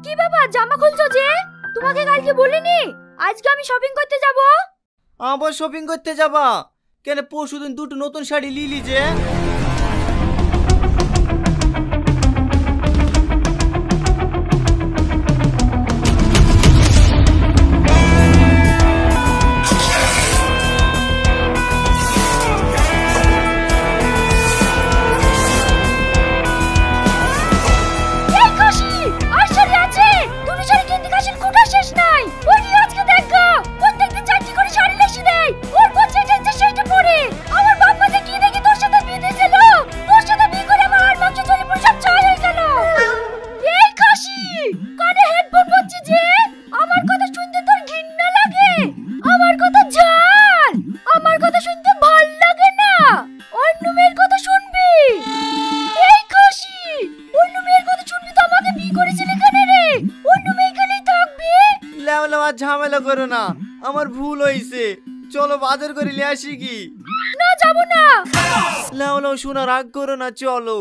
কি ব্যাপার জামা খুলছো যে? তোমাকে কালকে বলিনি আজকে আমি শপিং করতে যাব? আবার শপিং করতে যাবা কেন? পরশুদিন দুটো নতুন শাড়ি লিলি যে। এই কাশি আর শাড়ি আছে, তুমি শাড়ি কিনতে কাশির কোটা শেষ নাই। ওই নিয়ে আজকে দেখো প্রত্যেকদিন চারটি করে শাড়ি লেসি দেয়, ওর পছন্দ হচ্ছে সেইটা পরে। আমার বাবা যে কি দেখি তোর সাথে বিয়ে দিয়েছিল, তোর সাথে বিয়ে করে আমার আর মাংস চলে পুরো সব ছাই হয়ে গেল। এই কাশি কানে হেডফোন পরছি যে, আমার কথা শুনতে তোর ঘৃণা লাগে? আমার কথা জান, আমার কথা শুনতে ভাল লাগে না, অন্য মেয়ের কথা শুনবি। এই কাশি অন্য মেয়ের কথা শুনবি তো আমাকে বিয়ে করেছিল কেন রে? অন্য মেয়ে এখানেই থাকবি। লেওলা আর ঝামেলা করো না, আমার ভুল হয়েছে। চলো বাজার করে নিয়ে আসি কি? না যাব না। লেওলা শোনা রাগ করো না, চলো।